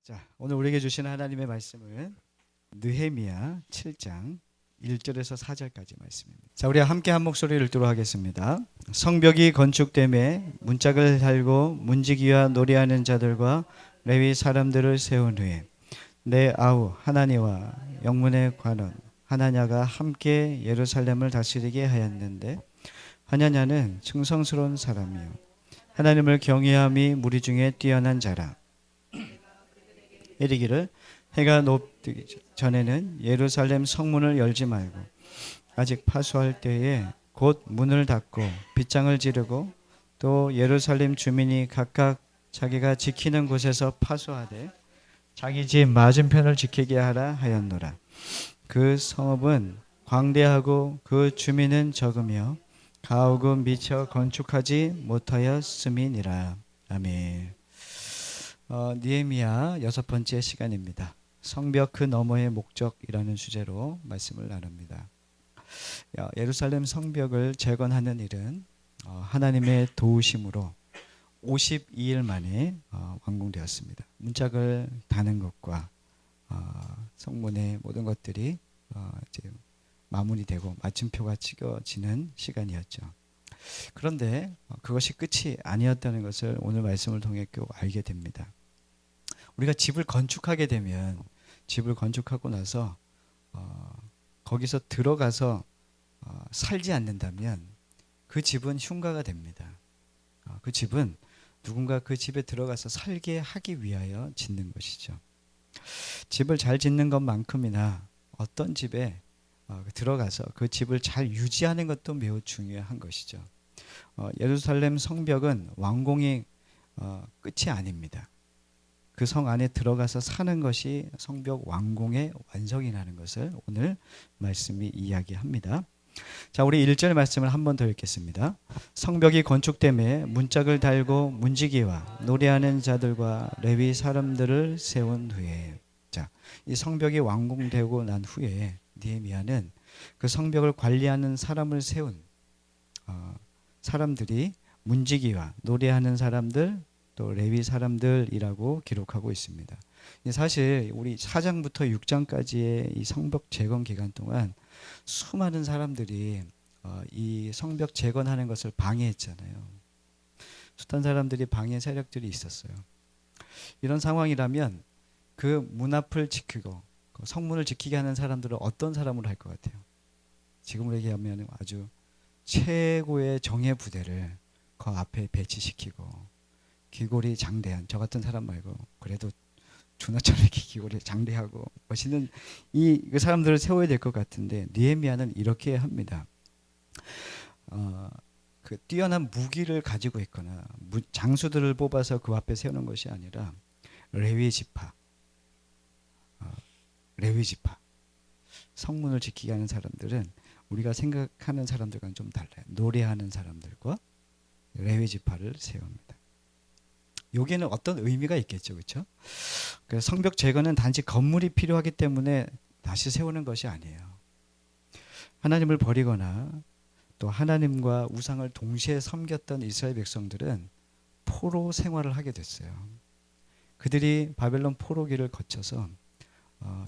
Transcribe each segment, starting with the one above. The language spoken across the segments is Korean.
자, 오늘 우리에게 주시는 하나님의 말씀은 느헤미야 7장 1절에서 4절까지 말씀입니다. 자, 우리 함께 한 목소리를 읽도록 하겠습니다. 성벽이 건축됨에 문짝을 달고 문지기와 노래하는 자들과 레위 사람들을 세운 후에 내 아우 하나니와 영문의 관원 하나냐가 함께 예루살렘을 다스리게 하였는데, 하나냐는 충성스러운 사람이요 하나님을 경외함이 무리 중에 뛰어난 자라. 이르기를 해가 높기 전에는 예루살렘 성문을 열지 말고 아직 파수할 때에 곧 문을 닫고 빗장을 지르고 또 예루살렘 주민이 각각 자기가 지키는 곳에서 파수하되 자기 집 맞은편을 지키게 하라 하였노라. 그 성읍은 광대하고 그 주민은 적으며 가옥은 미처 건축하지 못하였음이니라. 아멘. 느헤미야 6번째 시간입니다. 성벽 그 너머의 목적이라는 주제로 말씀을 나눕니다. 예루살렘 성벽을 재건하는 일은 하나님의 도우심으로 52일 만에 완공되었습니다. 문짝을 다는 것과 성문의 모든 것들이 이제 마무리되고 마침표가 찍어지는 시간이었죠. 그런데 그것이 끝이 아니었다는 것을 오늘 말씀을 통해 꼭 알게 됩니다. 우리가 집을 건축하게 되면 집을 건축하고 나서 거기서 들어가서 살지 않는다면 그 집은 흉가가 됩니다. 그 집은 누군가 그 집에 들어가서 살게 하기 위하여 짓는 것이죠. 집을 잘 짓는 것만큼이나 어떤 집에 들어가서 그 집을 잘 유지하는 것도 매우 중요한 것이죠. 예루살렘 성벽은 완공이 끝이 아닙니다. 그 성 안에 들어가서 사는 것이 성벽 완공의 완성이라는 것을 오늘 말씀이 이야기합니다. 자, 우리 1절 말씀을 한 번 더 읽겠습니다. 성벽이 건축됨에 문짝을 달고 문지기와 노래하는 자들과 레위 사람들을 세운 후에, 자, 이 성벽이 완공되고 난 후에 느헤미야는 그 성벽을 관리하는 사람을 세운 사람들이 문지기와 노래하는 사람들 또 레위 사람들이라고 기록하고 있습니다. 사실 우리 4장부터 6장까지의 이 성벽 재건 기간 동안 수많은 사람들이 이 성벽 재건하는 것을 방해했잖아요. 숱한 사람들이 방해 세력들이 있었어요. 이런 상황이라면 그 문 앞을 지키고 그 성문을 지키게 하는 사람들은 어떤 사람으로 할 것 같아요? 지금으로 얘기하면 아주 최고의 정예 부대를 그 앞에 배치시키고 귀골이 장대한 저 같은 사람 말고 그래도 준하처럼 이렇게 귀골이 장대하고 멋있는 그 사람들을 세워야 될 것 같은데 느헤미야는 이렇게 합니다. 그 뛰어난 무기를 가지고 있거나 장수들을 뽑아서 그 앞에 세우는 것이 아니라 레위 지파, 레위 지파 성문을 지키게 하는 사람들은 우리가 생각하는 사람들과는 좀 달라요. 노래하는 사람들과 레위 지파를 세웁니다. 여기에는 어떤 의미가 있겠죠, 그렇죠? 그래서 성벽 재건은 단지 건물이 필요하기 때문에 다시 세우는 것이 아니에요. 하나님을 버리거나 또 하나님과 우상을 동시에 섬겼던 이스라엘 백성들은 포로 생활을 하게 됐어요. 그들이 바벨론 포로기를 거쳐서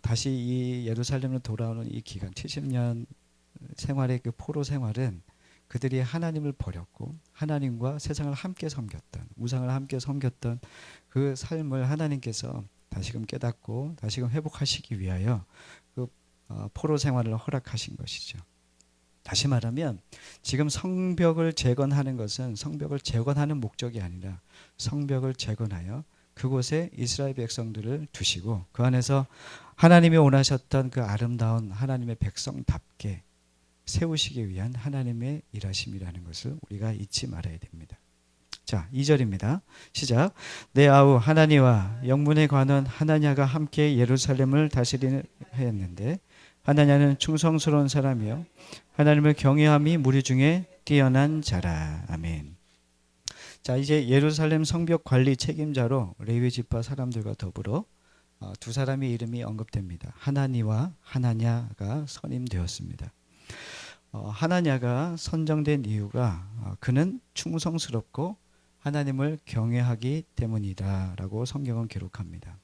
다시 이 예루살렘으로 돌아오는 이 기간 70년 생활의 그 포로 생활은 그들이 하나님을 버렸고 하나님과 세상을 함께 섬겼던 우상을 함께 섬겼던 그 삶을 하나님께서 다시금 깨닫고 다시금 회복하시기 위하여 그 포로 생활을 허락하신 것이죠. 다시 말하면 지금 성벽을 재건하는 것은 성벽을 재건하는 목적이 아니라 성벽을 재건하여 그곳에 이스라엘 백성들을 두시고 그 안에서 하나님이 원하셨던 그 아름다운 하나님의 백성답게 세우시기 위한 하나님의 일하심이라는 것을 우리가 잊지 말아야 됩니다. 자, 2절입니다. 시작. 내 아우 하나니와 영문의 관원 하나냐가 함께 예루살렘을 다스리려 했는데 하나냐는 충성스러운 사람이요 하나님을 경외함이 무리 중에 뛰어난 자라. 아멘. 자, 이제 예루살렘 성벽 관리 책임자로 레위 지파 사람들과 더불어 두 사람의 이름이 언급됩니다. 하나니와 하나냐가 선임되었습니다. 하나냐가 선정된 이유가 그는 충성스럽고 하나님을 경외하기 때문이다라고 성경은 기록합니다.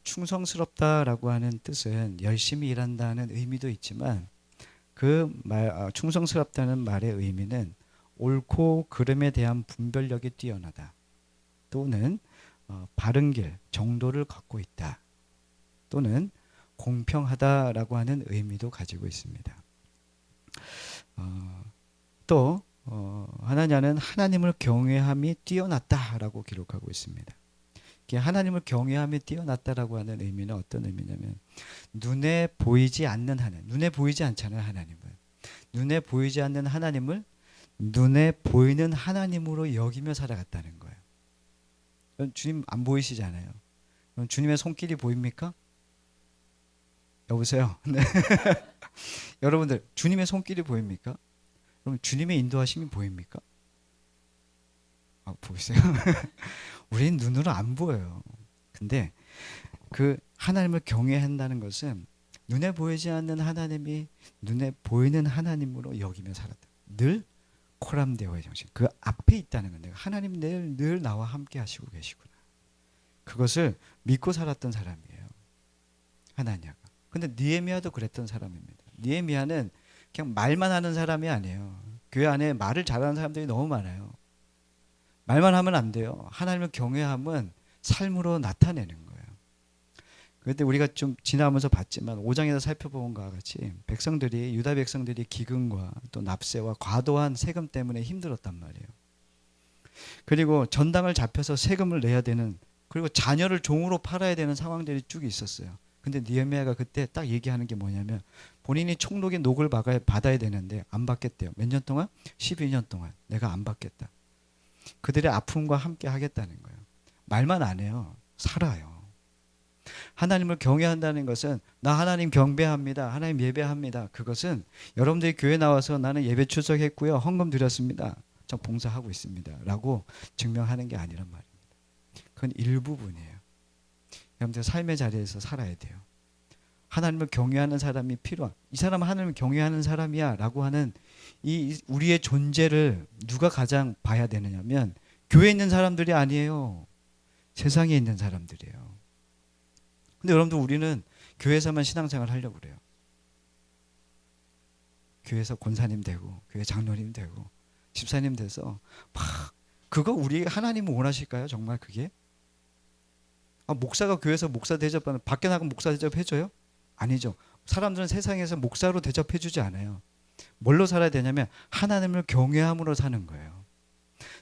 충성스럽다라고 하는 뜻은 열심히 일한다는 의미도 있지만 충성스럽다는 말의 의미는 옳고 그름에 대한 분별력이 뛰어나다 또는 바른 길, 정도를 갖고 있다 또는 공평하다라고 하는 의미도 가지고 있습니다. 또 하나냐는 하나님을 경외함이 뛰어났다라고 기록하고 있습니다. 하나님을 경외함이 뛰어났다라고 하는 의미는 어떤 의미냐면 눈에 보이지 않는 하나님, 눈에 보이지 않잖아요. 하나님은 눈에 보이지 않는 하나님을 눈에 보이는 하나님으로 여기며 살아갔다는 거예요. 주님 안 보이시잖아요. 그럼 주님의 손길이 보입니까? 여보세요? 네. 여러분들 주님의 손길이 보입니까? 그럼 주님의 인도하심이 보입니까? 보이세요? 우리는 눈으로 안 보여요. 근데 그 하나님을 경외한다는 것은 눈에 보이지 않는 하나님이 눈에 보이는 하나님으로 여기며 살았다. 늘 코람데오의 정신. 그 앞에 있다는 건데 하나님 늘 나와 함께 하시고 계시구나. 그것을 믿고 살았던 사람이에요. 하나냐가. 근데 느헤미야도 그랬던 사람입니다. 느헤미야는 그냥 말만 하는 사람이 아니에요. 교회 안에 말을 잘하는 사람들이 너무 많아요. 말만 하면 안 돼요. 하나님을 경외함은 삶으로 나타내는 거예요. 그런데 우리가 좀 지나면서 봤지만 5장에서 살펴본 것과 같이 유다 백성들이 기근과 또 납세와 과도한 세금 때문에 힘들었단 말이에요. 그리고 전당을 잡혀서 세금을 내야 되는, 그리고 자녀를 종으로 팔아야 되는 상황들이 쭉 있었어요. 근데 느헤미야가 그때 딱 얘기하는 게 뭐냐면 본인이 총독의 녹을 받아야 되는데 안 받겠대요. 몇 년 동안? 12년 동안 내가 안 받겠다. 그들의 아픔과 함께 하겠다는 거예요. 말만 안 해요. 살아요. 하나님을 경외한다는 것은 나 하나님 경배합니다. 하나님 예배합니다. 그것은 여러분들이 교회 나와서 나는 예배 출석했고요. 헌금 드렸습니다. 저 봉사하고 있습니다. 라고 증명하는 게 아니란 말입니다. 그건 일부분이에요. 여러분들 삶의 자리에서 살아야 돼요. 하나님을 경외하는 사람이 이 사람은 하나님을 경외하는 사람이야 라고 하는 이 우리의 존재를 누가 가장 봐야 되느냐면 교회에 있는 사람들이 아니에요. 세상에 있는 사람들이에요. 근데 여러분들 우리는 교회에서만 신앙생활 하려고 그래요. 교회에서 권사님 되고 교회 장로님 되고 집사님 돼서 그거 우리 하나님은 원하실까요? 정말 그게? 목사가 교회에서 목사 대접하는, 밖에 나가면 목사 대접해줘요? 아니죠. 사람들은 세상에서 목사로 대접해주지 않아요. 뭘로 살아야 되냐면 하나님을 경외함으로 사는 거예요.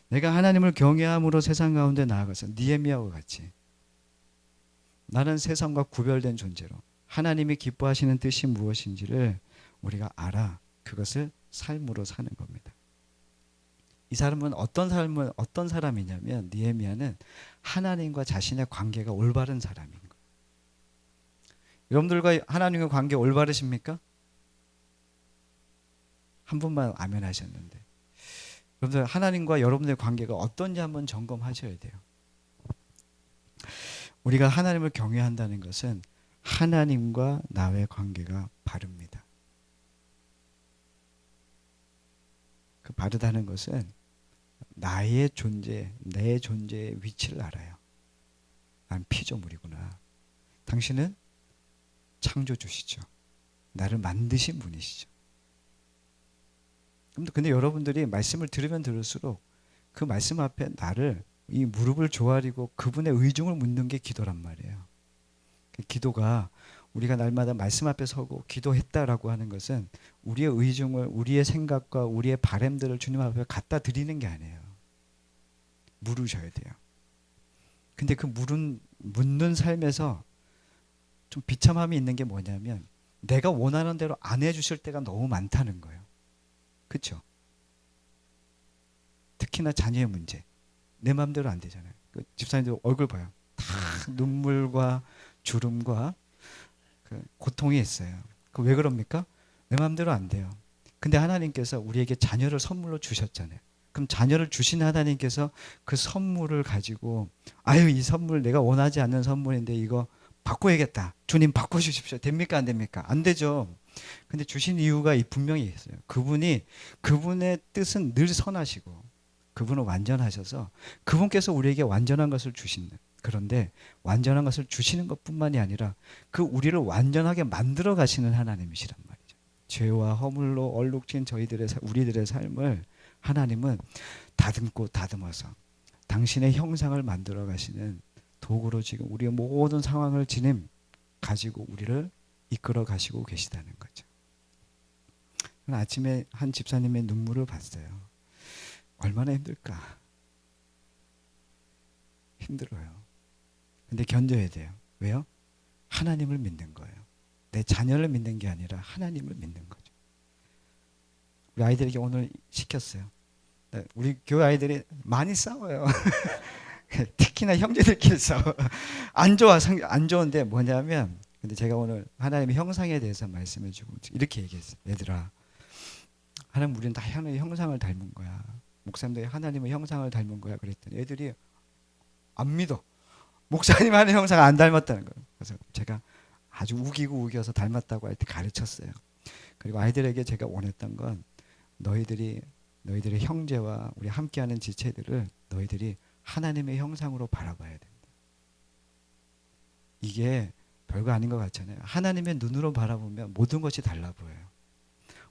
내가 하나님을 경외함으로 세상 가운데 나아가서 느헤미야와 같이 나는 세상과 구별된 존재로 하나님이 기뻐하시는 뜻이 무엇인지를 우리가 알아 그것을 삶으로 사는 겁니다. 이 사람은 어떤 사람이냐면 느헤미야는 하나님과 자신의 관계가 올바른 사람인 거예요. 여러분들과 하나님과 관계 올바르십니까? 한 분만 아멘 하셨는데 여러분들 하나님과 여러분들의 관계가 어떤지 한번 점검하셔야 돼요. 우리가 하나님을 경외한다는 것은 하나님과 나의 관계가 바릅니다. 그 바르다는 것은 나의 존재, 내 존재의 위치를 알아요. 난 피조물이구나. 당신은 창조주시죠. 나를 만드신 분이시죠. 근데 여러분들이 말씀을 들으면 들을수록 그 말씀 앞에 나를 이 무릎을 조아리고 그분의 의중을 묻는 게 기도란 말이에요. 기도가 우리가 날마다 말씀 앞에 서고 기도했다라고 하는 것은 우리의 의중을, 우리의 생각과 우리의 바람들을 주님 앞에 갖다 드리는 게 아니에요. 물으셔야 돼요. 근데 그 묻는 삶에서 좀 비참함이 있는 게 뭐냐면 내가 원하는 대로 안 해주실 때가 너무 많다는 거예요. 그렇죠? 특히나 자녀의 문제. 내 마음대로 안 되잖아요. 그 집사님들 얼굴 봐요. 다 눈물과 주름과 그 고통이 있어요. 그 왜 그럽니까? 내 마음대로 안 돼요. 근데 하나님께서 우리에게 자녀를 선물로 주셨잖아요. 그럼 자녀를 주신 하나님께서 그 선물을 가지고 이 선물 내가 원하지 않는 선물인데 이거 바꿔야겠다. 주님 바꿔주십시오. 됩니까? 안 됩니까? 안 되죠. 근데 주신 이유가 분명히 있어요. 그분의 뜻은 늘 선하시고 그분은 완전하셔서 그분께서 우리에게 완전한 것을 주신다. 그런데 완전한 것을 주시는 것뿐만이 아니라 그 우리를 완전하게 만들어 가시는 하나님이시란 말이죠. 죄와 허물로 얼룩진 우리들의 삶을 하나님은 다듬고 다듬어서 당신의 형상을 만들어 가시는 도구로 지금 우리의 모든 상황을 가지고 우리를 이끌어 가시고 계시다는 거죠. 아침에 한 집사님의 눈물을 봤어요. 얼마나 힘들까? 힘들어요. 근데 견뎌야 돼요. 왜요? 하나님을 믿는 거예요. 내 자녀를 믿는 게 아니라 하나님을 믿는 거죠. 우리 아이들에게 오늘 시켰어요. 우리 교회 아이들이 많이 싸워요. 특히나 형제들끼리 싸워. 안 좋은데 뭐냐면, 근데 제가 오늘 하나님의 형상에 대해서 말씀해주고 이렇게 얘기했어요. 얘들아, 하나님 우리는 다 하나님의 형상을 닮은 거야. 목사님도 하나님의 형상을 닮은 거야. 그랬더니 애들이 안 믿어. 목사님 하나님의 형상 안 닮았다는 거예요. 그래서 제가 아주 우겨서 닮았다고 할 때 가르쳤어요. 그리고 아이들에게 제가 원했던 건 너희들의 형제와 우리 함께하는 지체들을 너희들이 하나님의 형상으로 바라봐야 된다. 이게 별거 아닌 것 같잖아요. 하나님의 눈으로 바라보면 모든 것이 달라 보여요.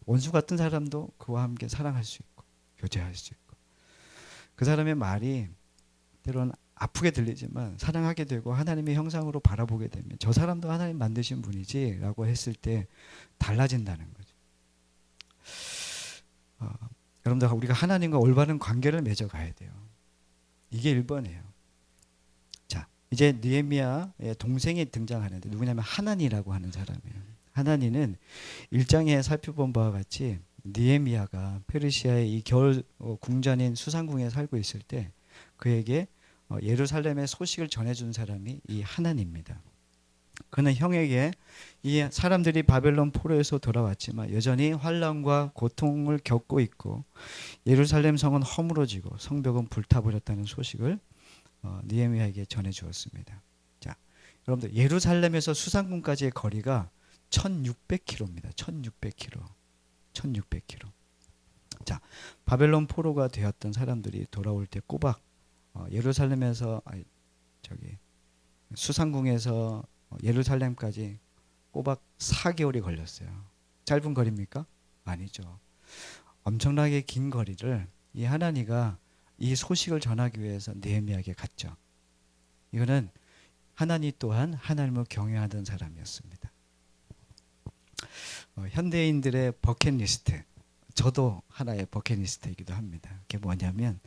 원수 같은 사람도 그와 함께 사랑할 수 있고 교제할 수 있고, 그 사람의 말이 때로는 아프게 들리지만 사랑하게 되고 하나님의 형상으로 바라보게 되면 저 사람도 하나님 만드신 분이지 라고 했을 때 달라진다는 거죠. 여러분들, 우리가 하나님과 올바른 관계를 맺어가야 돼요. 이게 1번이에요. 자, 이제 느헤미야의 동생이 등장하는데 누구냐면 하나니라고 하는 사람이에요. 하나니는 1장에 살펴본 바와 같이 느헤미야가 페르시아의 이 겨울 궁전인 수상궁에 살고 있을 때 그에게 예루살렘의 소식을 전해준 사람이 이 하나니입니다. 그는 형에게 이 사람들이 바벨론 포로에서 돌아왔지만 여전히 환난과 고통을 겪고 있고 예루살렘 성은 허물어지고 성벽은 불타버렸다는 소식을 느헤미야에게 전해주었습니다. 자, 여러분들, 예루살렘에서 수상궁까지의 거리가 1600km입니다. 1600km. 1600km. 자, 바벨론 포로가 되었던 사람들이 돌아올 때 꼬박 예루살렘에서 수상궁에서 예루살렘까지 꼬박 4개월이 걸렸어요. 짧은 거리입니까? 아니죠. 엄청나게 긴 거리를 이 하나니가 이 소식을 전하기 위해서 느헤미야에게 갔죠. 이거는 하나니 또한 하나님을 경외하던 사람이었습니다. 현대인들의 버킷리스트, 저도 하나의 버킷리스트이기도 합니다. 그게 뭐냐면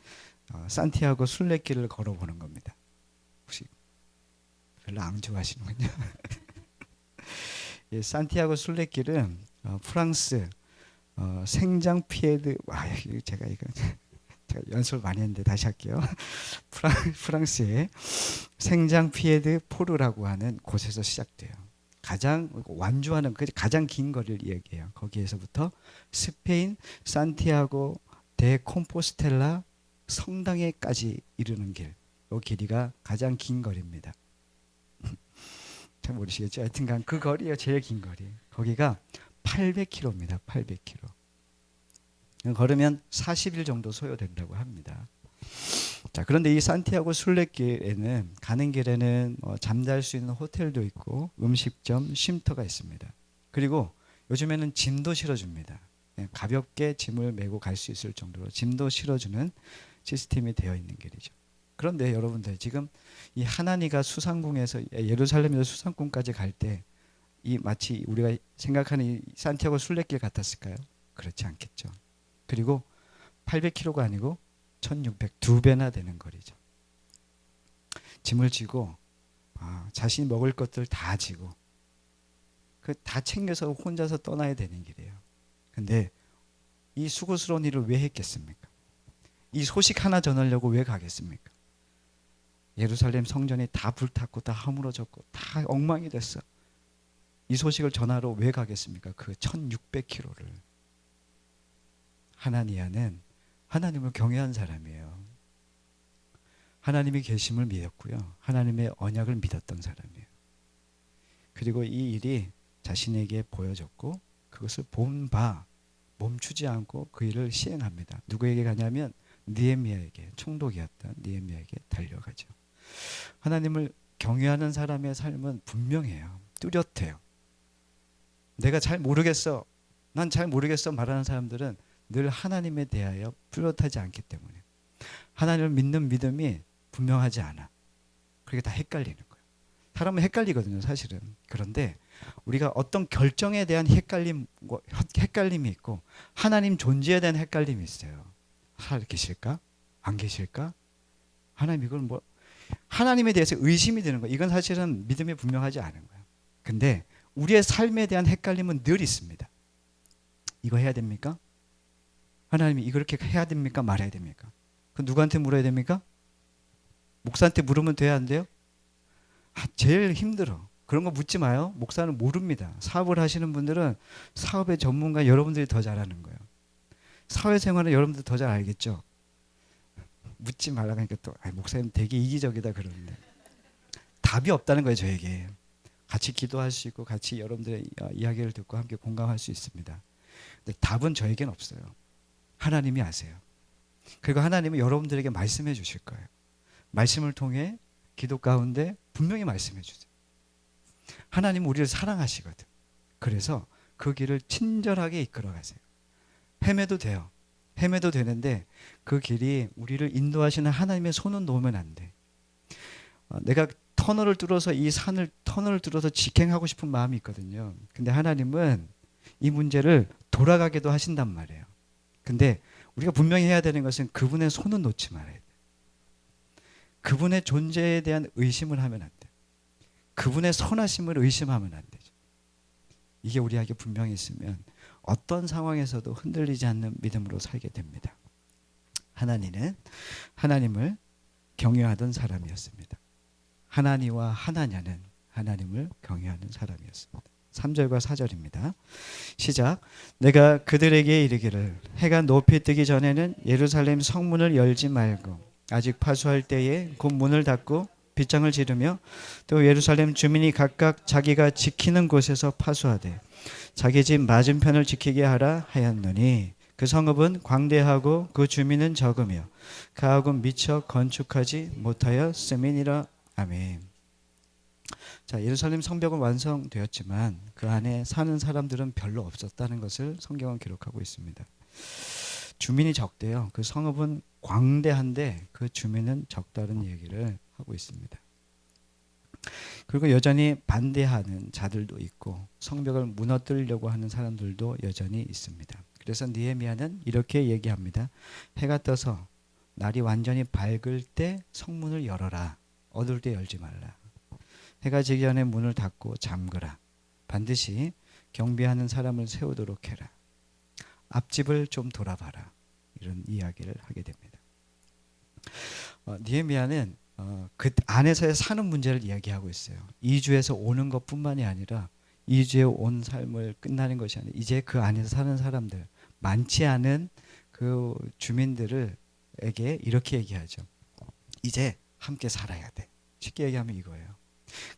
산티아고 순례길을 걸어보는 겁니다. 혹시 별로 안 좋아하시는군요. 예, 산티아고 순례길은 프랑스 생장피에드, 제가 연습을 많이 했는데 다시 할게요. 프랑스의 생장피에드 포르라고 하는 곳에서 시작돼요. 가장 완주하는 가장 긴 거리를 얘기해요. 거기에서부터 스페인 산티아고 데 콤포스텔라 성당에까지 이르는 길, 이 길이가 가장 긴 거리입니다. 잘 모르시겠죠? 하여튼간 그 거리가 제일 긴 거리. 거기가 800km입니다. 800km. 걸으면 40일 정도 소요된다고 합니다. 자, 그런데 이 산티아고 순례길에는 가는 길에는 잠잘 수 있는 호텔도 있고 음식점, 쉼터가 있습니다. 그리고 요즘에는 짐도 실어줍니다. 가볍게 짐을 메고 갈 수 있을 정도로 짐도 실어주는 시스템이 되어 있는 길이죠. 그런데 여러분들, 지금 이 하나니가 수상궁에서 예루살렘에서 수상궁까지 갈 때 이 마치 우리가 생각하는 이 산티아고 순례길 같았을까요? 그렇지 않겠죠. 그리고 800km가 아니고 1600, 2배나 되는 거리죠. 짐을 지고 자신이 먹을 것들 다 지고 다 챙겨서 혼자서 떠나야 되는 길이에요. 근데 이 수고스러운 일을 왜 했겠습니까? 이 소식 하나 전하려고 왜 가겠습니까? 예루살렘 성전이 다 불탔고 다 허물어졌고 다 엉망이 됐어. 이 소식을 전하러 왜 가겠습니까? 그 1600km를. 하나니야는 하나님을 경외한 사람이에요. 하나님이 계심을 믿었고요. 하나님의 언약을 믿었던 사람이에요. 그리고 이 일이 자신에게 보여졌고 그것을 본 바 멈추지 않고 그 일을 시행합니다. 누구에게 가냐면 느헤미야에게, 총독이었던 느헤미야에게 달려가죠. 하나님을 경외하는 사람의 삶은 분명해요. 뚜렷해요. 내가 잘 모르겠어, 난 잘 모르겠어 말하는 사람들은 늘 하나님에 대하여 뚜렷하지 않기 때문에 하나님을 믿는 믿음이 분명하지 않아. 그게 다 헷갈리는 거예요. 사람은 헷갈리거든요, 사실은. 그런데 우리가 어떤 결정에 대한 헷갈림이 있고 하나님 존재에 대한 헷갈림이 있어요. 살 계실까? 안 계실까? 하나님 이걸 뭐 하나님에 대해서 의심이 드는 거예요. 이건 사실은 믿음이 분명하지 않은 거예요. 근데 우리의 삶에 대한 헷갈림은 늘 있습니다. 이거 해야 됩니까? 하나님이 이렇게 해야 됩니까? 말해야 됩니까? 그 누구한테 물어야 됩니까? 목사한테 물으면 돼야 안 돼요? 제일 힘들어. 그런 거 묻지 마요. 목사는 모릅니다. 사업을 하시는 분들은 사업의 전문가 여러분들이 더 잘하는 거예요. 사회생활은 여러분들 더 잘 알겠죠? 묻지 말라 그러니까 또 목사님 되게 이기적이다 그러는데 답이 없다는 거예요. 저에게 같이 기도할 수 있고 같이 여러분들의 이야기를 듣고 함께 공감할 수 있습니다. 근데 답은 저에겐 없어요. 하나님이 아세요. 그리고 하나님은 여러분들에게 말씀해 주실 거예요. 말씀을 통해 기도 가운데 분명히 말씀해 주세요. 하나님은 우리를 사랑하시거든. 그래서 그 길을 친절하게 이끌어 가세요. 헤매도 돼요. 헤매도 되는데 그 길이 우리를 인도하시는 하나님의 손은 놓으면 안 돼. 내가 터널을 뚫어서 이 산을 터널을 뚫어서 직행하고 싶은 마음이 있거든요. 근데 하나님은 이 문제를 돌아가게도 하신단 말이에요. 근데 우리가 분명히 해야 되는 것은 그분의 손은 놓지 말아야 돼. 그분의 존재에 대한 의심을 하면 안 돼. 그분의 선하심을 의심하면 안 되죠. 이게 우리에게 분명히 있으면 어떤 상황에서도 흔들리지 않는 믿음으로 살게 됩니다. 하나니는 하나님을 경외하던 사람이었습니다. 하나니와 하나냐는 하나님을 경외하는 사람이었습니다. 3절과 4절입니다. 시작. 내가 그들에게 이르기를 해가 높이 뜨기 전에는 예루살렘 성문을 열지 말고 아직 파수할 때에 곧 문을 닫고 빗장을 지르며 또 예루살렘 주민이 각각 자기가 지키는 곳에서 파수하되 자기 집 맞은편을 지키게 하라 하였노니 그 성읍은 광대하고 그 주민은 적으며 가옥은 미처 건축하지 못하였음이니라. 아멘. 자, 예루살렘 성벽은 완성되었지만 그 안에 사는 사람들은 별로 없었다는 것을 성경은 기록하고 있습니다. 주민이 적대요. 그 성읍은 광대한데 그 주민은 적다는 얘기를 하고 있습니다. 그리고 여전히 반대하는 자들도 있고 성벽을 무너뜨리려고 하는 사람들도 여전히 있습니다. 그래서 느헤미야는 이렇게 얘기합니다. 해가 떠서 날이 완전히 밝을 때 성문을 열어라. 어두울 때 열지 말라. 해가 지기 전에 문을 닫고 잠그라. 반드시 경비하는 사람을 세우도록 해라. 앞집을 좀 돌아봐라. 이런 이야기를 하게 됩니다. 느헤미야는 그 안에서의 사는 문제를 이야기하고 있어요. 이주에서 오는 것뿐만이 아니라 이주에 온 삶을 끝나는 것이 아니라 이제 그 안에서 사는 사람들, 많지 않은 그 주민들에게 이렇게 얘기하죠. 이제 함께 살아야 돼. 쉽게 얘기하면 이거예요.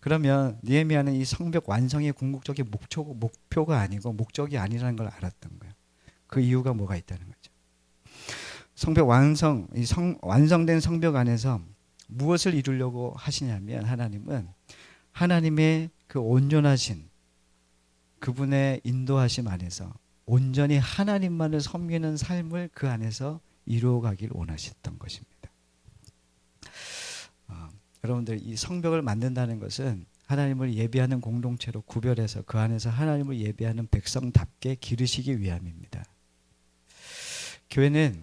그러면 느헤미야는 이 성벽 완성의 궁극적인 목표가 아니고 목적이 아니라는 걸 알았던 거예요. 그 이유가 뭐가 있다는 거죠. 성벽 완성, 완성된 성벽 안에서 무엇을 이루려고 하시냐면 하나님은 하나님의 그 온전하신 그분의 인도하심 안에서 온전히 하나님만을 섬기는 삶을 그 안에서 이루어가길 원하셨던 것입니다. 여러분들 이 성벽을 만든다는 것은 하나님을 예배하는 공동체로 구별해서 그 안에서 하나님을 예배하는 백성답게 기르시기 위함입니다. 교회는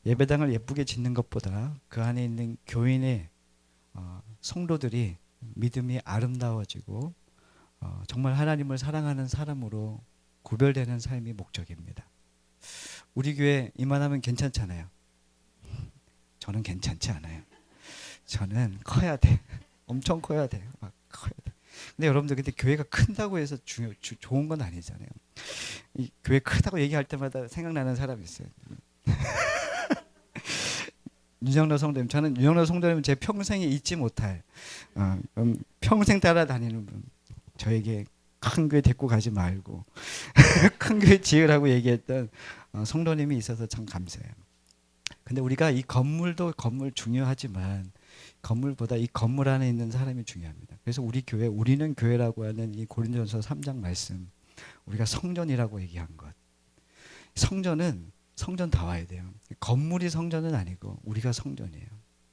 예배당을 예쁘게 짓는 것보다 그 안에 있는 교인의 성도들이 믿음이 아름다워지고 정말 하나님을 사랑하는 사람으로 구별되는 삶이 목적입니다. 우리 교회 이만하면 괜찮잖아요. 저는 괜찮지 않아요. 저는 커야 돼. 엄청 커야 돼. 막 커야 돼. 근데 여러분들 근데 교회가 큰다고 해서 좋은 건 아니잖아요. 이 교회 크다고 얘기할 때마다 생각나는 사람이 있어요. 윤영로 성도님, 저는 윤영로 성도님 제 평생에 잊지 못할 평생 따라다니는 분. 저에게 큰 교회 데리고 가지 말고 큰 교회 지으라고 얘기했던 성도님이 있어서 참 감사해요. 근데 우리가 이 건물도 건물 중요하지만 건물보다 이 건물 안에 있는 사람이 중요합니다. 그래서 우리 교회, 우리는 교회라고 하는 이 고린도전서 3장 말씀, 우리가 성전이라고 얘기한 것. 성전 다 와야 돼요. 건물이 성전은 아니고 우리가 성전이에요.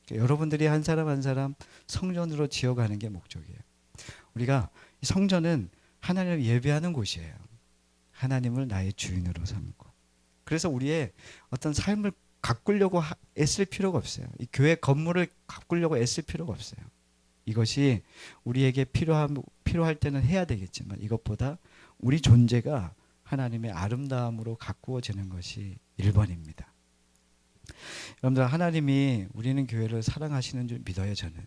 그러니까 여러분들이 한 사람 한 사람 성전으로 지어가는 게 목적이에요. 우리가 성전은 하나님을 예배하는 곳이에요. 하나님을 나의 주인으로 삼고. 그래서 우리의 어떤 삶을 가꾸려고 애쓸 필요가 없어요. 이 교회 건물을 가꾸려고 애쓸 필요가 없어요. 이것이 우리에게 필요할 때는 해야 되겠지만 이것보다 우리 존재가 하나님의 아름다움으로 가꾸어지는 것이 1번입니다. 여러분들, 하나님이 우리는 교회를 사랑하시는 줄 믿어요. 저는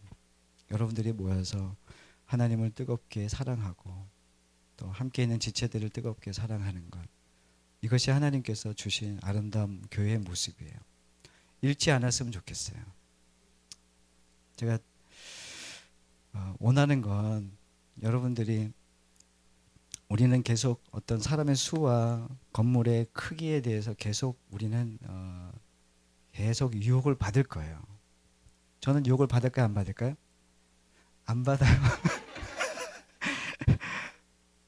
여러분들이 모여서 하나님을 뜨겁게 사랑하고 또 함께 있는 지체들을 뜨겁게 사랑하는 것, 이것이 하나님께서 주신 아름다운 교회의 모습이에요. 잃지 않았으면 좋겠어요. 제가 원하는 건 여러분들이, 우리는 계속 어떤 사람의 수와 건물의 크기에 대해서 계속 우리는 계속 유혹을 받을 거예요. 저는 유혹을 받을까요, 안 받을까요? 안 받아요.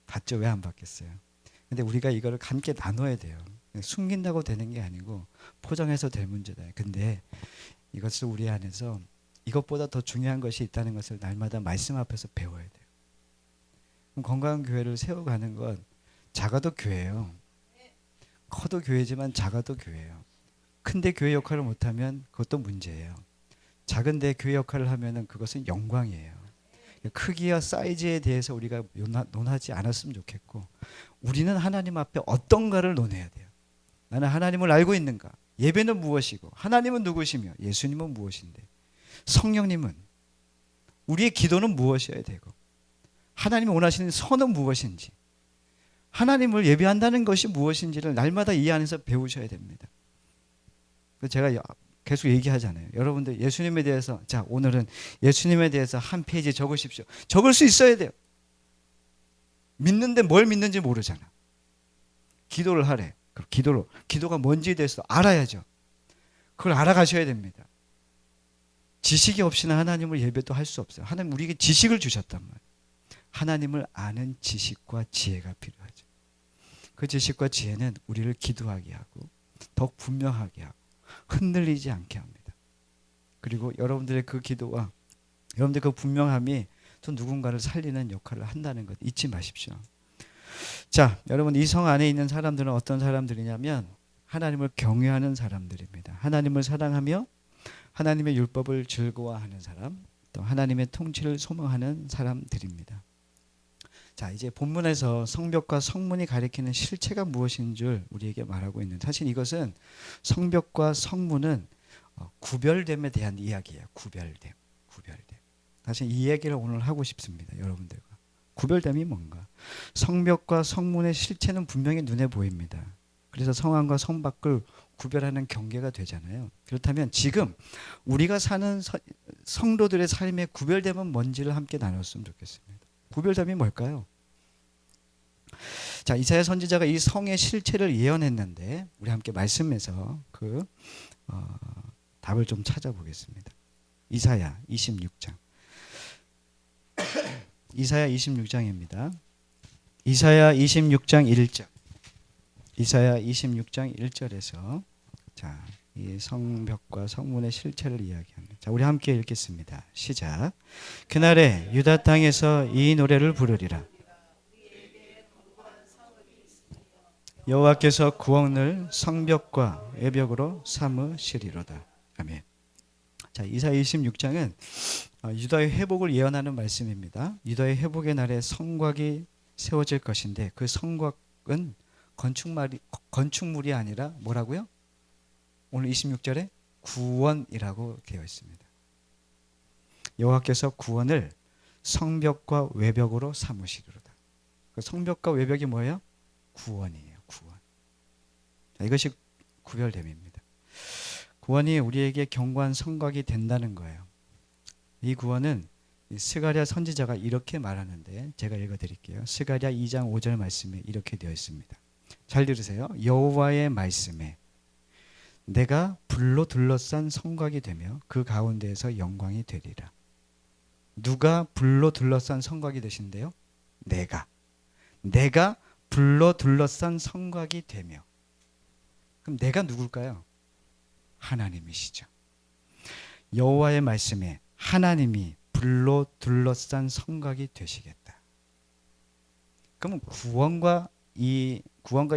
받죠. 왜 안 받겠어요? 근데 우리가 이거를 함께 나눠야 돼요. 숨긴다고 되는 게 아니고 포장해서 될 문제다. 근데 이것을 우리 안에서 이것보다 더 중요한 것이 있다는 것을 날마다 말씀 앞에서 배워야 돼요. 그럼 건강한 교회를 세워가는 건 작아도 교회예요. 커도 교회지만 작아도 교회예요. 큰데 교회 역할을 못하면 그것도 문제예요. 작은데 교회 역할을 하면은 그것은 영광이에요. 크기와 사이즈에 대해서 우리가 논하지 않았으면 좋겠고, 우리는 하나님 앞에 어떤가를 논해야 돼요. 나는 하나님을 알고 있는가? 예배는 무엇이고, 하나님은 누구시며, 예수님은 무엇인데, 성령님은, 우리의 기도는 무엇이어야 되고, 하나님이 원하시는 선은 무엇인지, 하나님을 예배한다는 것이 무엇인지를 날마다 이 안에서 배우셔야 됩니다. 제가 계속 얘기하잖아요. 여러분들 예수님에 대해서, 자, 오늘은 예수님에 대해서 한 페이지 적으십시오. 적을 수 있어야 돼요. 믿는데 뭘 믿는지 모르잖아. 기도를 하래. 그럼 기도가 뭔지에 대해서 알아야죠. 그걸 알아가셔야 됩니다. 지식이 없이는 하나님을 예배도 할 수 없어요. 하나님 우리에게 지식을 주셨단 말이에요. 하나님을 아는 지식과 지혜가 필요하죠. 그 지식과 지혜는 우리를 기도하게 하고 더욱 분명하게 하고 흔들리지 않게 합니다. 그리고 여러분들의 그 기도와 여러분들의 그 분명함이 또 누군가를 살리는 역할을 한다는 것 잊지 마십시오. 자, 여러분, 이 성 안에 있는 사람들은 어떤 사람들이냐면 하나님을 경외하는 사람들입니다. 하나님을 사랑하며 하나님의 율법을 즐거워하는 사람, 또 하나님의 통치를 소망하는 사람들입니다. 자, 이제 본문에서 성벽과 성문이 가리키는 실체가 무엇인 줄 우리에게 말하고 있는데, 사실 이것은 성벽과 성문은 구별됨에 대한 이야기예요. 구별됨. 사실 이 얘기를 오늘 하고 싶습니다. 여러분들과. 구별됨이 뭔가? 성벽과 성문의 실체는 분명히 눈에 보입니다. 그래서 성 안과 성 밖을 구별하는 경계가 되잖아요. 그렇다면 지금 우리가 사는 성도들의 삶의 구별됨은 뭔지를 함께 나눴으면 좋겠습니다. 구별됨이 뭘까요? 자, 이사야 선지자가 이 성의 실체를 예언했는데 우리 함께 말씀에서 그 답을 좀 찾아보겠습니다. 이사야 26장. 이사야 26장입니다. 이사야 26장 1절. 이사야 26장 1절에서 자, 이 성벽과 성문의 실체를 이야기합니다. 자, 우리 함께 읽겠습니다. 시작. 그날에 유다 땅에서 이 노래를 부르리라. 여호와께서 구원을 성벽과 외벽으로 삼으시리로다. 아멘. 자, 이사야 26장은 유다의 회복을 예언하는 말씀입니다. 유다의 회복의 날에 성곽이 세워질 것인데 그 성곽은 건축물이 아니라 뭐라고요? 오늘 26절에 구원이라고 되어 있습니다. 여호와께서 구원을 성벽과 외벽으로 삼으시리로다. 그 성벽과 외벽이 뭐예요? 구원이에요. 구원. 자, 이것이 구별됨입니다. 구원이 우리에게 견고한 성곽이 된다는 거예요. 이 구원은 스가랴 선지자가 이렇게 말하는데 제가 읽어드릴게요. 스가랴 2장 5절 말씀에 이렇게 되어 있습니다. 잘 들으세요. 여호와의 말씀에 내가 불로 둘러싼 성곽이 되며 그 가운데에서 영광이 되리라. 누가 불로 둘러싼 성곽이 되신대요? 내가 불로 둘러싼 성곽이 되며. 그럼 내가 누굴까요? 하나님이시죠. 여호와의 말씀에 하나님이 불로 둘러싼 성곽이 되시겠다. 그러면 구원과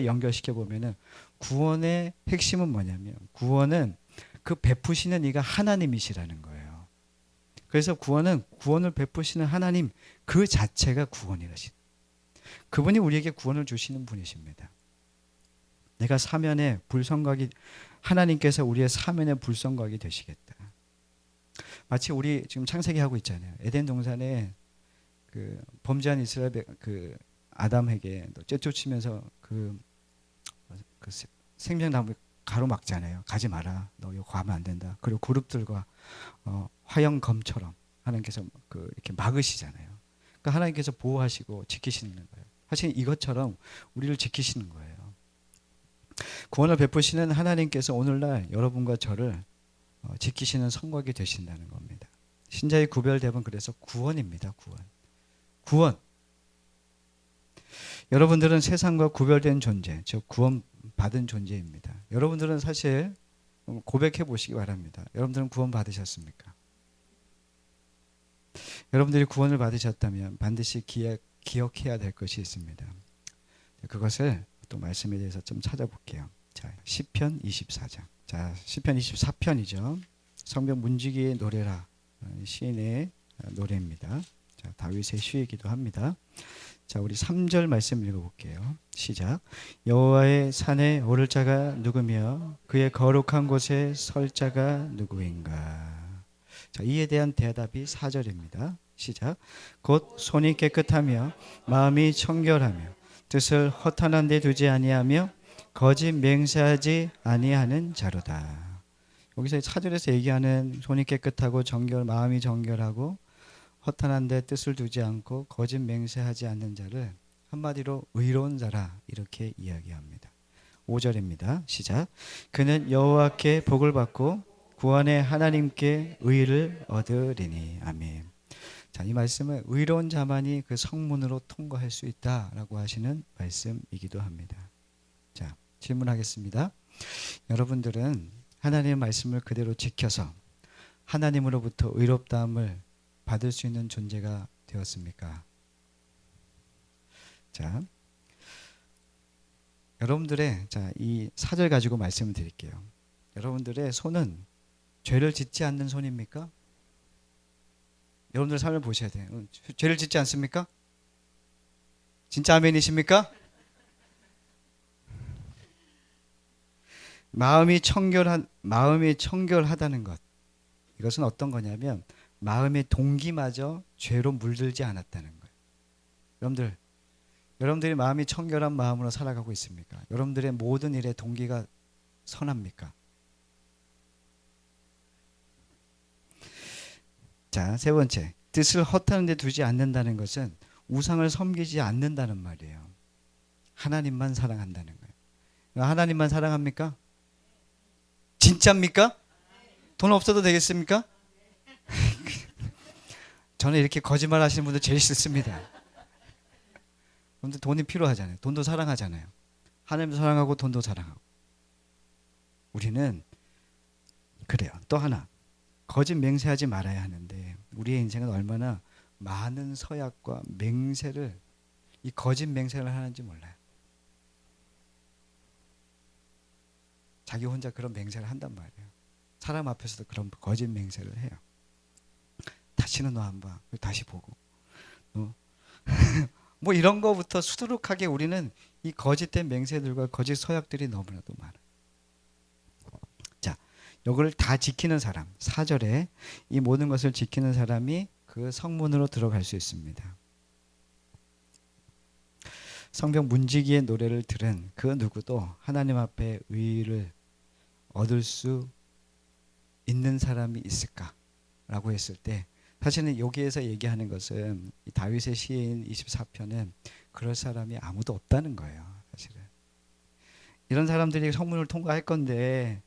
연결시켜 보면은 구원의 핵심은 뭐냐면 구원은 그 베푸시는 이가 하나님이시라는 거예요. 그래서 구원을 베푸시는 하나님 그 자체가 구원이라시. 그분이 우리에게 구원을 주시는 분이십니다. 내가 사면의 불성곽이 하나님께서 우리의 사면의 불성곽이 되시겠다. 마치 우리 지금 창세기 하고 있잖아요. 에덴 동산에 그 범죄한 이스라엘 그 아담에게 쫓으면서 그 생명나무 가로막잖아요. 가지 마라. 너 이거 가면 안 된다. 그리고 그룹들과 화형검처럼 하나님께서 이렇게 막으시잖아요. 그러니까 하나님께서 보호하시고 지키시는 거예요. 사실 이것처럼 우리를 지키시는 거예요. 구원을 베푸시는 하나님께서 오늘날 여러분과 저를 지키시는 성곽이 되신다는 겁니다. 신자의 구별됨은 그래서 구원입니다. 구원. 여러분들은 세상과 구별된 존재, 즉 구원 받은 존재입니다. 여러분들은 사실 고백해 보시기 바랍니다. 여러분들은 구원 받으셨습니까? 여러분들이 구원을 받으셨다면 반드시 기억해야 될 것이 있습니다. 그것을 또 말씀에 대해서 좀 찾아볼게요. 자, 시편 24장. 자, 시편 24편이죠. 성경 문지기의 노래라 시인의 노래입니다. 자, 다윗의 시이기도 합니다. 자, 우리 3절 말씀 읽어볼게요. 시작. 여호와의 산에 오를 자가 누구며 그의 거룩한 곳에 설 자가 누구인가. 자, 이에 대한 대답이 4절입니다. 시작. 곧 손이 깨끗하며 마음이 청결하며 뜻을 허탄한 데 두지 아니하며 거짓 맹세하지 아니하는 자로다. 여기서 4절에서 얘기하는 손이 깨끗하고 마음이 정결하고 허탄한 데 뜻을 두지 않고 거짓 맹세하지 않는 자를 한마디로 의로운 자라 이렇게 이야기합니다. 5절입니다. 시작. 그는 여호와께 복을 받고 구원의 하나님께 의를 얻으리니. 아멘. 자, 이 말씀은 의로운 자만이 그 성문으로 통과할 수 있다라고 하시는 말씀이기도 합니다. 자, 질문하겠습니다. 여러분들은 하나님의 말씀을 그대로 지켜서 하나님으로부터 의롭다함을 받을 수 있는 존재가 되었습니까? 자, 여러분들의 이 4절 가지고 말씀을 드릴게요. 여러분들의 손은 죄를 짓지 않는 손입니까? 여러분들 삶을 보셔야 돼요. 죄를 짓지 않습니까? 진짜 아멘이십니까? 마음이 청결하다는 것. 이것은 어떤 거냐면 마음의 동기마저 죄로 물들지 않았다는 거예요. 여러분들이 마음이 청결한 마음으로 살아가고 있습니까? 여러분들의 모든 일의 동기가 선합니까? 자, 세 번째, 뜻을 허탄한 데 두지 않는다는 것은 우상을 섬기지 않는다는 말이에요. 하나님만 사랑한다는 거예요. 하나님만 사랑합니까? 진짜입니까? 돈 없어도 되겠습니까? 저는 이렇게 거짓말 하시는 분들 제일 싫습니다. 그런데 돈이 필요하잖아요. 돈도 사랑하잖아요. 하나님도 사랑하고 돈도 사랑하고. 우리는 그래요. 또 하나, 거짓 맹세하지 말아야 하는데 우리의 인생은 얼마나 많은 서약과 맹세를, 이 거짓 맹세를 하는지 몰라요. 자기 혼자 그런 맹세를 한단 말이에요. 사람 앞에서도 그런 거짓 맹세를 해요. 다시는 너 안 봐. 다시 보고. 뭐 이런 거부터 수두룩하게 우리는 이 거짓된 맹세들과 거짓 서약들이 너무나도 많아. 자, 이걸 다 지키는 사람, 4절에 이 모든 것을 지키는 사람이 그 성문으로 들어갈 수 있습니다. 성경 문지기의 노래를 들은 그 누구도 하나님 앞에 의를 얻을 수 있는 사람이 있을까라고 했을 때 사실은 여기에서 얘기하는 것은 이 다윗의 시인 24편은 그럴 사람이 아무도 없다는 거예요. 사실은 이런 사람들이 성문을 통과할 건데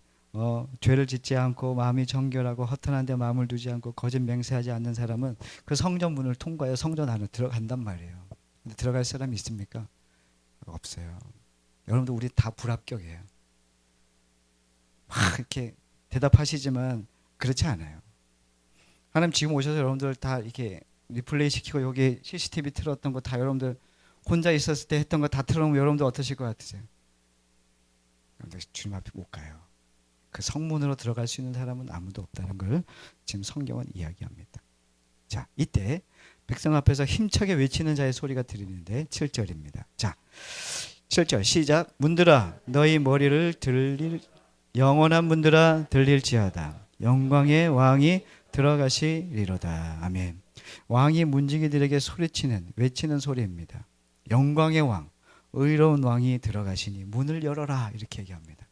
죄를 짓지 않고 마음이 정결하고 허탄한 데 마음을 두지 않고 거짓 맹세하지 않는 사람은 그 성전 문을 통과해 성전 안으로 들어간단 말이에요. 근데 들어갈 사람이 있습니까? 없어요. 여러분들 우리 다 불합격이에요. 막 이렇게 대답하시지만 그렇지 않아요. 하나님 지금 오셔서 여러분들 다 이렇게 리플레이 시키고 여기 CCTV 틀었던 거 다 여러분들 혼자 있었을 때 했던 거 다 틀어놓으면 여러분들 어떠실 것 같으세요? 여러분들 주님 앞에 못 가요. 그 성문으로 들어갈 수 있는 사람은 아무도 없다는 걸 지금 성경은 이야기합니다. 자, 이때 백성 앞에서 힘차게 외치는 자의 소리가 들리는데 7절입니다. 자, 7절 시작. 문들아 너희 머리를 들릴 영원한 문들아 들릴지어다. 영광의 왕이 들어가시리로다. 아멘. 왕이 문지기들에게 소리치는 외치는 소리입니다. 영광의 왕, 의로운 왕이 들어가시니 문을 열어라 이렇게 얘기합니다.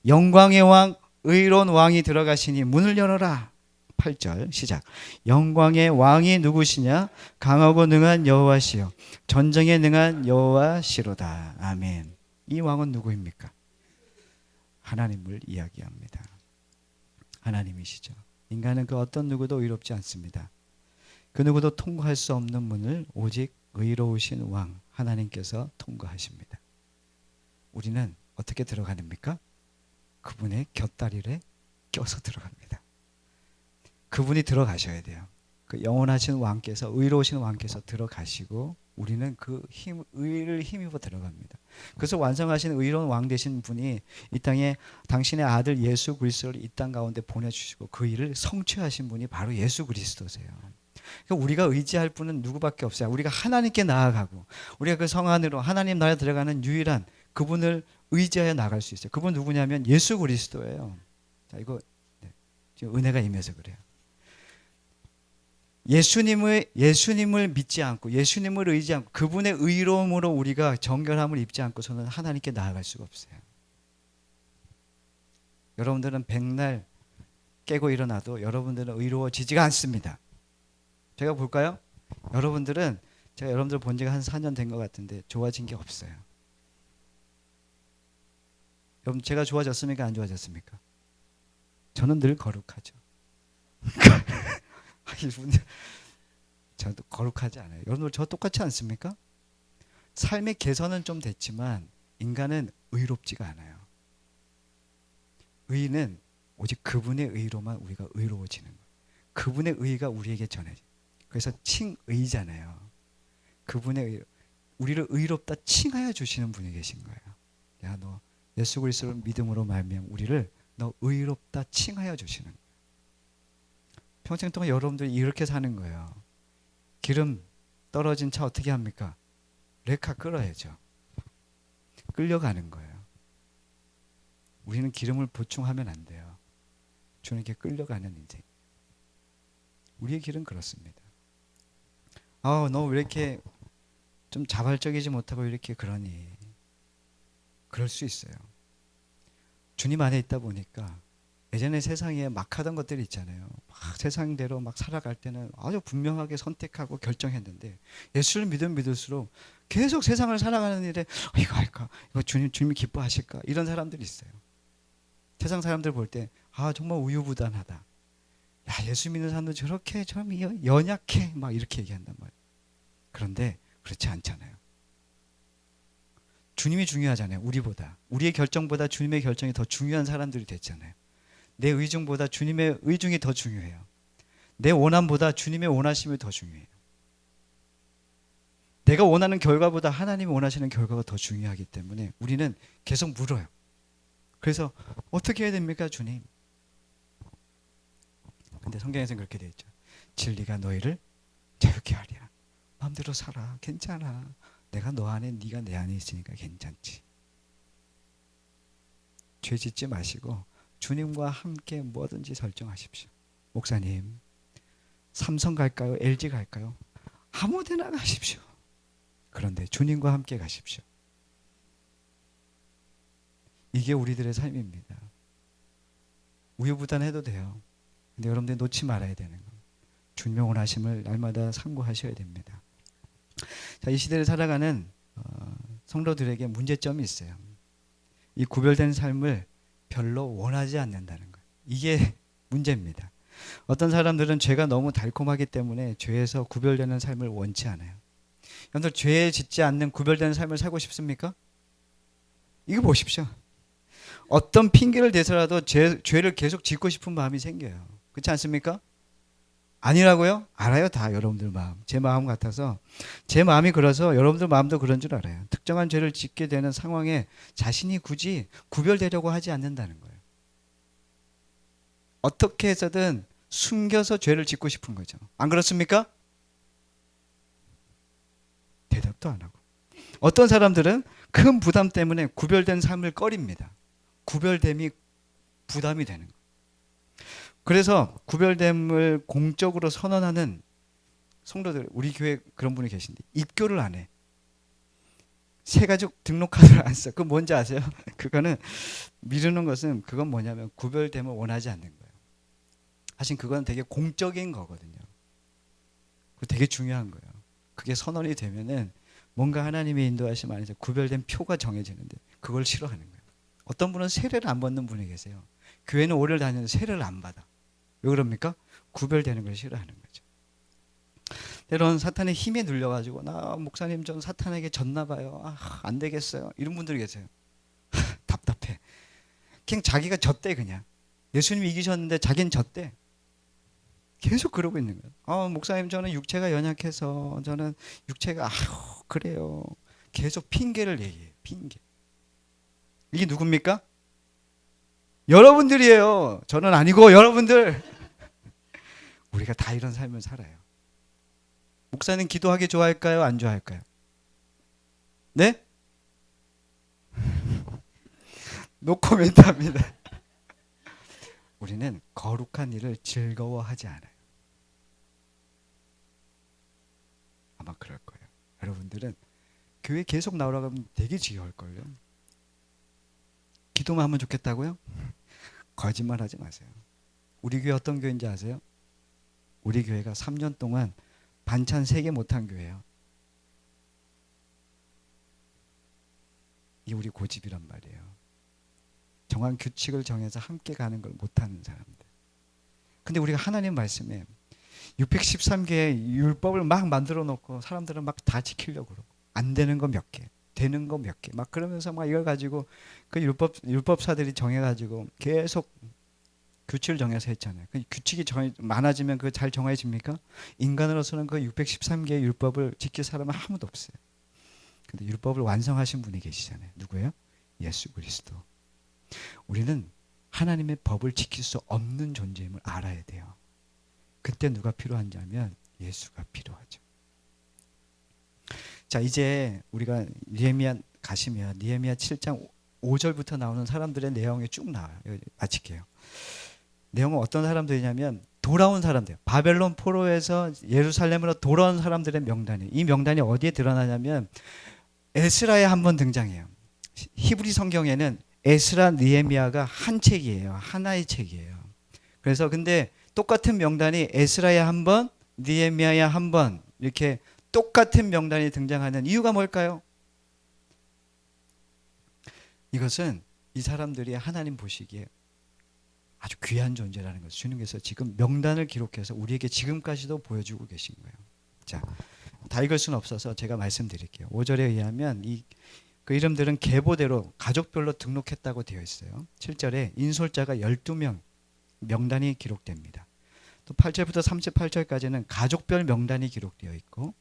영광의 왕, 의로운 왕이 들어가시니 문을 열어라. 8절 시작. 영광의 왕이 누구시냐? 강하고 능한 여호와시요 전쟁에 능한 여호와시로다. 아멘. 이 왕은 누구입니까? 하나님을 이야기합니다. 하나님이시죠. 인간은 그 어떤 누구도 의롭지 않습니다. 그 누구도 통과할 수 없는 문을 오직 의로우신 왕 하나님께서 통과하십니다. 우리는 어떻게 들어가는입니까? 그분의 곁다리를 껴서 들어갑니다. 그분이 들어가셔야 돼요. 그 영원하신 왕께서 의로우신 왕께서 들어가시고 우리는 그 의를 힘입어 들어갑니다. 그래서 완성하신 의로운 왕 되신 분이 이 땅에 당신의 아들 예수 그리스도를 이 땅 가운데 보내주시고 그 일을 성취하신 분이 바로 예수 그리스도세요. 그러니까 우리가 의지할 분은 누구밖에 없어요. 우리가 하나님께 나아가고 우리가 그 성 안으로 하나님 나라에 들어가는 유일한 그분을 의지하여 나갈 수 있어요. 그분 누구냐면 예수 그리스도예요. 자, 이거 지금 은혜가 임해서 그래요. 예수님을 믿지 않고 예수님을 의지 않고 그분의 의로움으로 우리가 정결함을 입지 않고서는 하나님께 나아갈 수가 없어요. 여러분들은 백날 깨고 일어나도 여러분들은 의로워지지가 않습니다. 제가 볼까요? 여러분들은 제가 여러분들 본 지가 한 4년 된 것 같은데 좋아진 게 없어요. 여러분 제가 좋아졌습니까? 안 좋아졌습니까? 저는 늘 거룩하죠. 저도 거룩하지 않아요. 여러분들 저 똑같지 않습니까? 삶의 개선은 좀 됐지만 인간은 의롭지가 않아요. 의는 오직 그분의 의로만 우리가 의로워지는 거예요. 그분의 의가 우리에게 전해져요. 그래서 칭의잖아요. 그분의 의, 우리를 의롭다 칭하여 주시는 분이 계신 거예요. 야, 너 예수 그리스도를 믿음으로 말미암아 우리를 너 의롭다 칭하여 주시는 거예요. 평생 동안 여러분들이 이렇게 사는 거예요. 기름 떨어진 차 어떻게 합니까? 레카 끌어야죠. 끌려가는 거예요. 우리는 기름을 보충하면 안 돼요. 주님께 끌려가는 인생. 우리의 길은 그렇습니다. 너 왜 이렇게 좀 자발적이지 못하고 이렇게 그러니? 그럴 수 있어요. 주님 안에 있다 보니까 예전에 세상에 막 하던 것들이 있잖아요. 막 세상대로 막 살아갈 때는 아주 분명하게 선택하고 결정했는데 예수를 믿을수록 계속 세상을 살아가는 일에 이거 할까? 이거 주님이 기뻐하실까? 이런 사람들이 있어요. 세상 사람들 볼 때 정말 우유부단하다. 야, 예수 믿는 사람들 저렇게 좀 연약해 막 이렇게 얘기한단 말이에요. 그런데 그렇지 않잖아요. 주님이 중요하잖아요. 우리보다. 우리의 결정보다 주님의 결정이 더 중요한 사람들이 됐잖아요. 내 의중보다 주님의 의중이 더 중요해요. 내 원함보다 주님의 원하심이 더 중요해요. 내가 원하는 결과보다 하나님이 원하시는 결과가 더 중요하기 때문에 우리는 계속 물어요. 그래서 어떻게 해야 됩니까, 주님? 근데 성경에서는 그렇게 되어 있죠. 진리가 너희를 자유케 하리라. 마음대로 살아. 괜찮아. 내가 너 안에 네가 내 안에 있으니까 괜찮지. 죄 짓지 마시고 주님과 함께 뭐든지 설정하십시오. 목사님, 삼성 갈까요? LG 갈까요? 아무 데나 가십시오. 그런데 주님과 함께 가십시오. 이게 우리들의 삶입니다. 우유부단해도 돼요. 근데 여러분들 놓지 말아야 되는 거. 주님의 원하심을 날마다 상고하셔야 됩니다. 자, 이 시대를 살아가는 성도들에게 문제점이 있어요. 이 구별된 삶을 별로 원하지 않는다는 거예요. 이게 문제입니다. 어떤 사람들은 죄가 너무 달콤하기 때문에 죄에서 구별되는 삶을 원치 않아요. 여러분들 죄에 짓지 않는 구별되는 삶을 살고 싶습니까? 이거 보십시오. 어떤 핑계를 대서라도 죄를 계속 짓고 싶은 마음이 생겨요. 그렇지 않습니까? 아니라고요? 알아요. 다 여러분들 마음. 제 마음 같아서 제 마음이 그래서 여러분들 마음도 그런 줄 알아요. 특정한 죄를 짓게 되는 상황에 자신이 굳이 구별되려고 하지 않는다는 거예요. 어떻게 해서든 숨겨서 죄를 짓고 싶은 거죠. 안 그렇습니까? 대답도 안 하고. 어떤 사람들은 큰 부담 때문에 구별된 삶을 꺼립니다. 구별됨이 부담이 되는 거예요. 그래서 구별됨을 공적으로 선언하는 성도들, 우리 교회 그런 분이 계신데 입교를 안 해. 새가족 등록카드를 안 써. 그거 뭔지 아세요? 그거는 미루는 것은 그건 뭐냐면 구별됨을 원하지 않는 거예요. 사실 그건 되게 공적인 거거든요. 그거 되게 중요한 거예요. 그게 선언이 되면은 뭔가 하나님의 인도하심 안에서 구별된 표가 정해지는데 그걸 싫어하는 거예요. 어떤 분은 세례를 안 받는 분이 계세요. 교회는 오래를 다니는데 세례를 안 받아. 왜 그럽니까? 구별되는 걸 싫어하는 거죠. 때로는 사탄의 힘에 눌려가지고 나 목사님 전 사탄에게 졌나 봐요. 안 되겠어요. 이런 분들이 계세요. 답답해. 그냥 자기가 졌대 그냥. 예수님이 이기셨는데 자기는 졌대. 계속 그러고 있는 거예요. 목사님 저는 육체가 연약해서 저는 육체가 그래요. 계속 핑계를 얘기해요. 핑계. 이게 누굽니까? 여러분들이에요. 저는 아니고 여러분들. 우리가 다 이런 삶을 살아요. 목사님 기도하기 좋아할까요? 안 좋아할까요? 네? 노코멘트 합니다. 우리는 거룩한 일을 즐거워하지 않아요. 아마 그럴 거예요. 여러분들은 교회 계속 나오라고 하면 되게 지겨울걸요. 기도만 하면 좋겠다고요? 거짓말 하지 마세요. 우리 교회 어떤 교회인지 아세요? 우리 교회가 3년 동안 반찬 3개 못한 교회예요. 이게 우리 고집이란 말이에요. 정한 규칙을 정해서 함께 가는 걸 못하는 사람들. 근데 우리가 하나님 말씀에 613개의 율법을 막 만들어 놓고 사람들은 막 다 지키려고 그러고 안 되는 거 몇 개, 되는 거 몇 개, 막 그러면서 막 이걸 가지고 그 율법사들이 정해가지고 계속 규칙을 정해서 했잖아요. 그 규칙이 많아지면 그거 잘 정해집니까? 인간으로서는 그 613개의 율법을 지킬 사람은 아무도 없어요. 근데 율법을 완성하신 분이 계시잖아요. 누구예요? 예수 그리스도. 우리는 하나님의 법을 지킬 수 없는 존재임을 알아야 돼요. 그때 누가 필요한지 하면 예수가 필요하죠. 자, 이제 우리가 느헤미야 가시면 느헤미야 7장 5절부터 나오는 사람들의 내용이 쭉 나와요. 마칠게요. 내용은 어떤 사람들이냐면 돌아온 사람들, 바벨론 포로에서 예루살렘으로 돌아온 사람들의 명단이에요. 이 명단이 어디에 드러나냐면 에스라에 한번 등장해요. 히브리 성경에는 에스라 느헤미야가 한 책이에요. 하나의 책이에요. 그래서 근데 똑같은 명단이 에스라에 한 번, 느헤미야에 한 번 이렇게 똑같은 명단이 등장하는 이유가 뭘까요? 이것은 이 사람들이 하나님 보시기에 아주 귀한 존재라는 것을 주님께서 지금 명단을 기록해서 우리에게 지금까지도 보여주고 계신 거예요. 자, 다 읽을 수는 없어서 제가 말씀드릴게요. 5절에 의하면 그 이름들은 계보대로 가족별로 등록했다고 되어 있어요. 7절에 인솔자가 12명 명단이 기록됩니다. 또 8절부터 38절까지는 가족별 명단이 기록되어 있고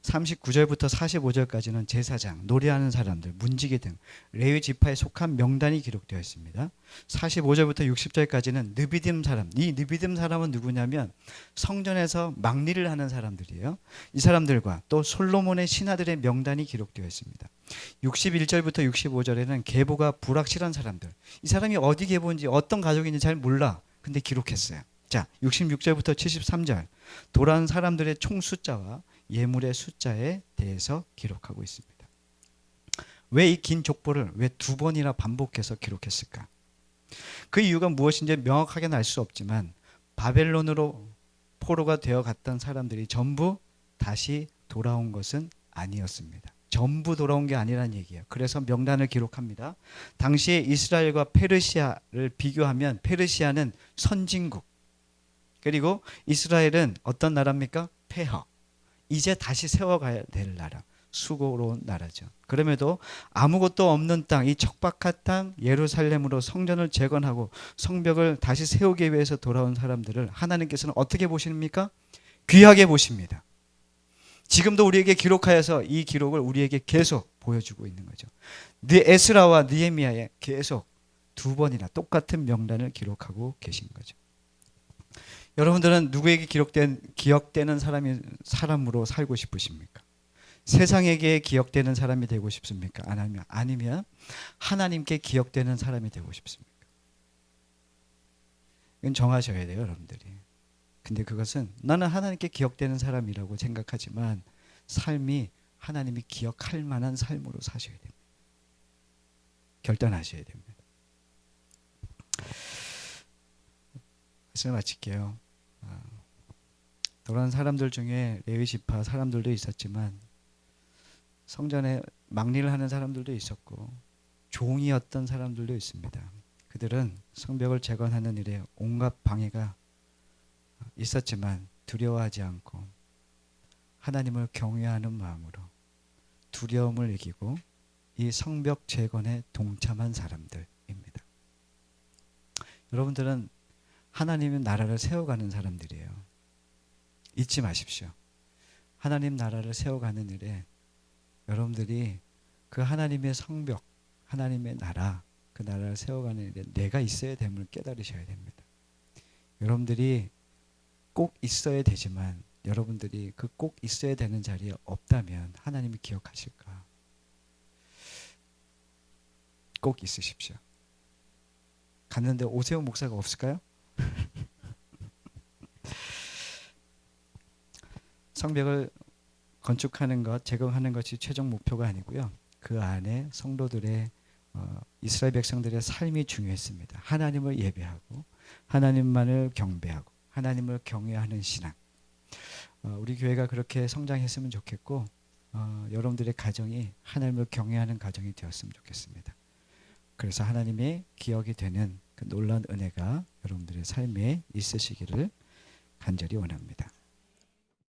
39절부터 45절까지는 제사장, 노래하는 사람들, 문지기 등 레위 지파에 속한 명단이 기록되어 있습니다. 45절부터 60절까지는 느비딤 사람, 이 느비딤 사람은 누구냐면 성전에서 막리를 하는 사람들이에요. 이 사람들과 또 솔로몬의 신하들의 명단이 기록되어 있습니다. 61절부터 65절에는 계보가 불확실한 사람들, 이 사람이 어디 계보인지 어떤 가족인지 잘 몰라. 근데 기록했어요. 자, 66절부터 73절 돌아온 사람들의 총 숫자와 예물의 숫자에 대해서 기록하고 있습니다. 왜 이 긴 족보를 왜 2번이나 반복해서 기록했을까? 그 이유가 무엇인지 명확하게는 알 수 없지만 바벨론으로 포로가 되어 갔던 사람들이 전부 다시 돌아온 것은 아니었습니다. 전부 돌아온 게 아니란 얘기예요. 그래서 명단을 기록합니다. 당시에 이스라엘과 페르시아를 비교하면 페르시아는 선진국, 그리고 이스라엘은 어떤 나라입니까? 폐허. 이제 다시 세워가야 될 나라, 수고로운 나라죠. 그럼에도 아무것도 없는 땅, 이 척박한 땅 예루살렘으로 성전을 재건하고 성벽을 다시 세우기 위해서 돌아온 사람들을 하나님께서는 어떻게 보십니까? 귀하게 보십니다. 지금도 우리에게 기록하여서 이 기록을 우리에게 계속 보여주고 있는 거죠. 에스라와 느헤미야에 계속 두 번이나 똑같은 명단을 기록하고 계신 거죠. 여러분들은 누구에게 기억되는 사람으로 살고 싶으십니까? 세상에게 기억되는 사람이 되고 싶습니까? 아니면 하나님께 기억되는 사람이 되고 싶습니까? 이건 정하셔야 돼요, 여러분들이. 근데 그것은 나는 하나님께 기억되는 사람이라고 생각하지만 삶이 하나님이 기억할 만한 삶으로 사셔야 됩니다. 결단하셔야 됩니다. 말씀을 마칠게요. 돌아온 사람들 중에 레위 지파 사람들도 있었지만 성전에 막리를 하는 사람들도 있었고 종이었던 사람들도 있습니다. 그들은 성벽을 재건하는 일에 온갖 방해가 있었지만 두려워하지 않고 하나님을 경외하는 마음으로 두려움을 이기고 이 성벽 재건에 동참한 사람들입니다. 여러분들은 하나님의 나라를 세워가는 사람들이에요. 잊지 마십시오. 하나님 나라를 세워가는 일에 여러분들이 그 하나님의 성벽, 하나님의 나라, 그 나라를 세워가는 일에 내가 있어야 됨을 깨달으셔야 됩니다. 여러분들이 꼭 있어야 되지만 여러분들이 그 꼭 있어야 되는 자리에 없다면 하나님이 기억하실까? 꼭 있으십시오. 갔는데 오세훈 목사가 없을까요? 성벽을 건축하는 것, 재건하는 것이 최종 목표가 아니고요. 그 안에 성도들의 이스라엘 백성들의 삶이 중요했습니다. 하나님을 예배하고 하나님만을 경배하고 하나님을 경외하는 신앙. 우리 교회가 그렇게 성장했으면 좋겠고 여러분들의 가정이 하나님을 경외하는 가정이 되었으면 좋겠습니다. 그래서 하나님의 기억이 되는 그 놀라운 은혜가 여러분들의 삶에 있으시기를 간절히 원합니다.